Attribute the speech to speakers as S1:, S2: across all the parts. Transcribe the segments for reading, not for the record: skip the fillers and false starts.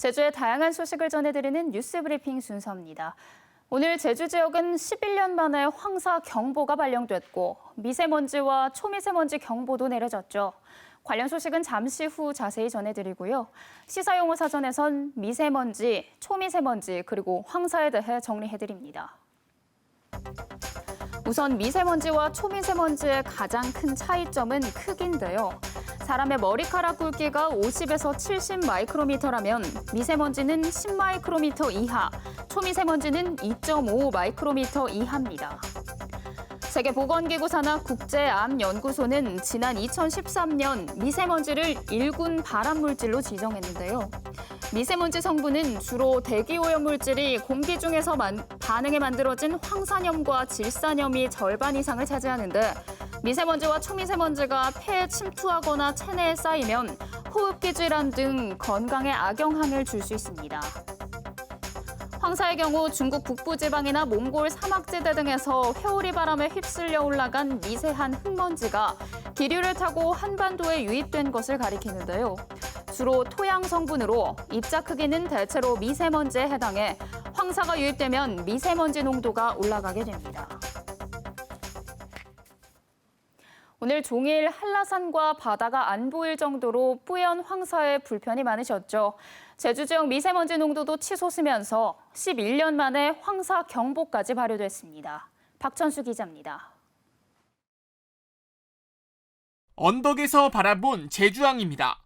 S1: 제주의 다양한 소식을 전해드리는 뉴스 브리핑 순서입니다. 오늘 제주 지역은 11년 만에 황사 경보가 발령됐고 미세먼지와 초미세먼지 경보도 내려졌죠. 관련 소식은 잠시 후 자세히 전해드리고요. 시사용어 사전에선 미세먼지, 초미세먼지 그리고 황사에 대해 정리해드립니다. 우선 미세먼지와 초미세먼지의 가장 큰 차이점은 크기인데요. 사람의 머리카락 굵기가 50에서 70 마이크로미터라면 미세먼지는 10 마이크로미터 이하, 초미세먼지는 2.5 마이크로미터 이하입니다. 세계보건기구 산하 국제암연구소는 지난 2013년 미세먼지를 1군 발암물질로 지정했는데요. 미세먼지 성분은 주로 대기오염물질이 공기 중에서 반응해 만들어진 황산염과 질산염이 절반 이상을 차지하는데 미세먼지와 초미세먼지가 폐에 침투하거나 체내에 쌓이면 호흡기 질환 등 건강에 악영향을 줄 수 있습니다. 황사의 경우 중국 북부지방이나 몽골 사막지대 등에서 회오리 바람에 휩쓸려 올라간 미세한 흙먼지가 기류를 타고 한반도에 유입된 것을 가리키는데요. 주로 토양 성분으로 입자 크기는 대체로 미세먼지에 해당해 황사가 유입되면 미세먼지 농도가 올라가게 됩니다. 오늘 종일 한라산과 바다가 안 보일 정도로 뿌연 황사에 불편이 많으셨죠. 제주 지역 미세먼지 농도도 치솟으면서 11년 만에 황사 경보까지 발효됐습니다. 박천수 기자입니다.
S2: 언덕에서 바라본 제주항입니다.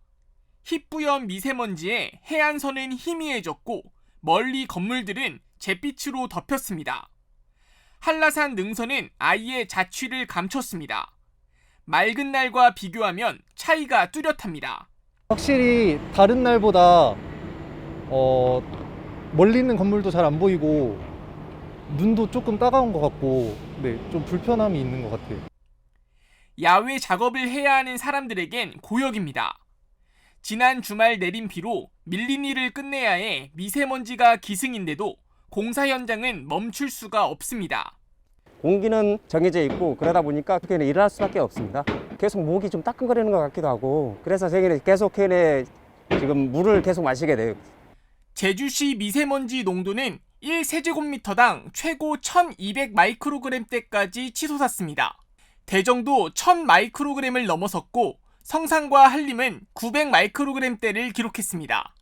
S2: 희뿌연 미세먼지에 해안선은 희미해졌고 멀리 건물들은 잿빛으로 덮였습니다. 한라산 능선은 아예 자취를 감췄습니다. 맑은 날과 비교하면 차이가 뚜렷합니다.
S3: 확실히 다른 날보다 멀리 있는 건물도 잘 안 보이고 눈도 조금 따가운 것 같고 좀 불편함이 있는 것 같아요.
S2: 야외 작업을 해야 하는 사람들에겐 고역입니다. 지난 주말 내린 비로 밀린 일을 끝내야 해 미세먼지가 기승인데도 공사 현장은 멈출 수가 없습니다.
S4: 공기는 정해져 있고 그러다 보니까 그렇게 일어날 수밖에 없습니다. 계속 목이 좀 따끔거리는 것 같기도 하고 그래서 저희는 계속 지금 물을 계속 마시게 돼요.
S2: 제주시 미세먼지 농도는 1세제곱미터당 최고 1200 마이크로그램대까지 치솟았습니다. 대정도 1000 마이크로그램을 넘어섰고 성산과 한림은 900 마이크로그램대를 기록했습니다.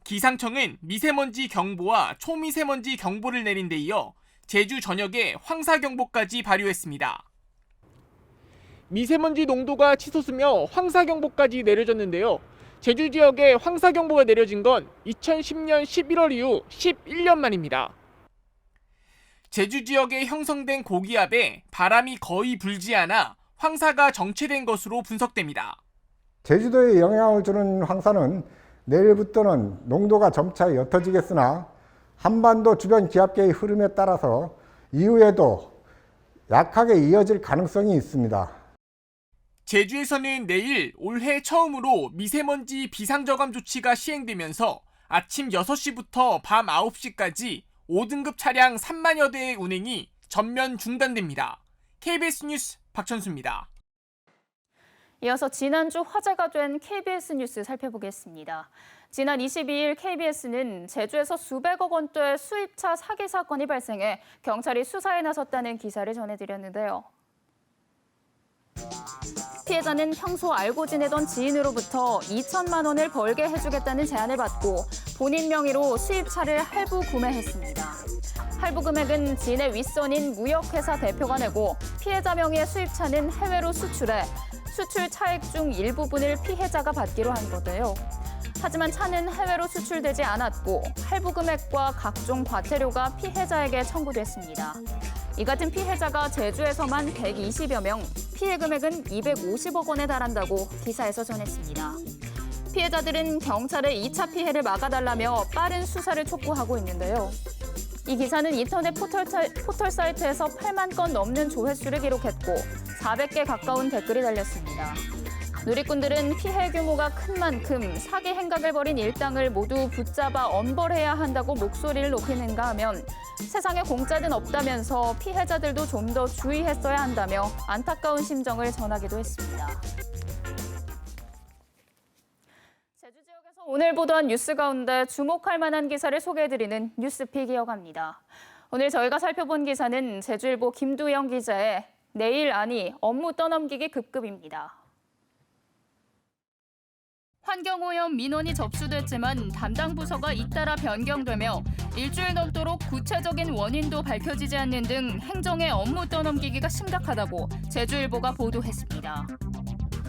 S2: 기상청은 미세먼지 경보와 초미세먼지 경보를 내린 데 이어 제주 전역에 황사경보까지 발효했습니다. 미세먼지 농도가 치솟으며 황사경보까지 내려졌는데요. 제주 지역에 황사경보가 내려진 건 2010년 11월 이후 11년 만입니다. 제주 지역에 형성된 고기압에 바람이 거의 불지 않아 황사가 정체된 것으로 분석됩니다.
S5: 제주도에 영향을 주는 황사는 내일부터는 농도가 점차 옅어지겠으나 한반도 주변 기압계의 흐름에 따라서 이후에도 약하게 이어질 가능성이 있습니다.
S2: 제주에서는 내일 올해 처음으로 미세먼지 비상저감 조치가 시행되면서 아침 6시부터 밤 9시까지 5등급 차량 3만여 대의 운행이 전면 중단됩니다. KBS 뉴스 박천수입니다.
S1: 이어서 지난주 화제가 된 KBS 뉴스 살펴보겠습니다. 지난 22일 KBS는 제주에서 수백억 원대 수입차 사기 사건이 발생해 경찰이 수사에 나섰다는 기사를 전해드렸는데요. 피해자는 평소 알고 지내던 지인으로부터 2천만 원을 벌게 해주겠다는 제안을 받고 본인 명의로 수입차를 할부 구매했습니다. 할부 금액은 지인의 윗선인 무역회사 대표가 내고 피해자 명의의 수입차는 해외로 수출해 수출 차액 중 일부분을 피해자가 받기로 한 건데요. 하지만 차는 해외로 수출되지 않았고 할부 금액과 각종 과태료가 피해자에게 청구됐습니다. 이 같은 피해자가 제주에서만 120여 명, 피해 금액은 250억 원에 달한다고 기사에서 전했습니다. 피해자들은 경찰에 2차 피해를 막아달라며 빠른 수사를 촉구하고 있는데요. 이 기사는 인터넷 포털 사이트에서 8만 건 넘는 조회수를 기록했고 400개 가까운 댓글이 달렸습니다. 누리꾼들은 피해 규모가 큰 만큼 사기 행각을 벌인 일당을 모두 붙잡아 엄벌해야 한다고 목소리를 높이는가 하면 세상에 공짜는 없다면서 피해자들도 좀 더 주의했어야 한다며 안타까운 심정을 전하기도 했습니다. 제주 지역에서 오늘 보도한 뉴스 가운데 주목할 만한 기사를 소개해드리는 뉴스픽 이어갑니다. 오늘 저희가 살펴본 기사는 제주일보 김두영 기자의 내일 아니 업무 떠넘기기 급급입니다. 환경오염 민원이 접수됐지만 담당 부서가 잇따라 변경되며 일주일 넘도록 구체적인 원인도 밝혀지지 않는 등 행정의 업무 떠넘기기가 심각하다고 제주일보가 보도했습니다.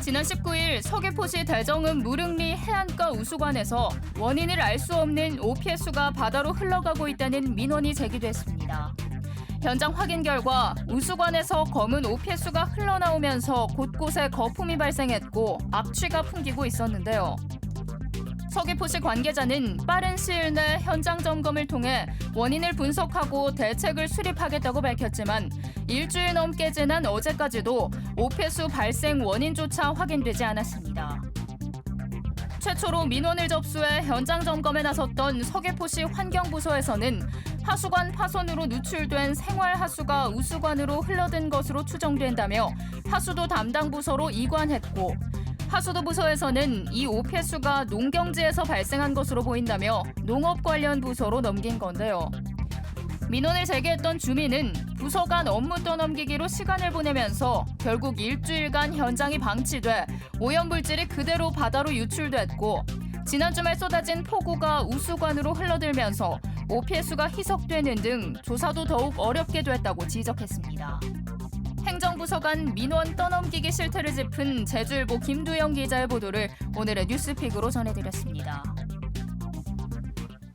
S1: 지난 19일 서귀포시 대정읍 무릉리 해안가 우수관에서 원인을 알 수 없는 OPS수가 바다로 흘러가고 있다는 민원이 제기됐습니다. 현장 확인 결과 우수관에서 검은 OPS수가 흘러나오면서 곳곳에 거품이 발생했고 악취가 풍기고 있었는데요. 서귀포시 관계자는 빠른 시일 내 현장 점검을 통해 원인을 분석하고 대책을 수립하겠다고 밝혔지만 일주일 넘게 지난 어제까지도 OPS수 발생 원인조차 확인되지 않았습니다. 최초로 민원을 접수해 현장 점검에 나섰던 서귀포시 환경부서에서는 하수관 파손으로 누출된 생활하수가 우수관으로 흘러든 것으로 추정된다며 하수도 담당 부서로 이관했고 하수도 부서에서는 이 OPS수가 농경지에서 발생한 것으로 보인다며 농업 관련 부서로 넘긴 건데요. 민원을 제기했던 주민은 부서 간 업무 떠넘기기로 시간을 보내면서 결국 일주일간 현장이 방치돼 오염물질이 그대로 바다로 유출됐고 지난 주말 쏟아진 폭우가 우수관으로 흘러들면서 OPS수가 희석되는 등 조사도 더욱 어렵게 됐다고 지적했습니다. 행정부서 간 민원 떠넘기기 실태를 짚은 제주일보 김두영 기자의 보도를 오늘의 뉴스픽으로 전해드렸습니다.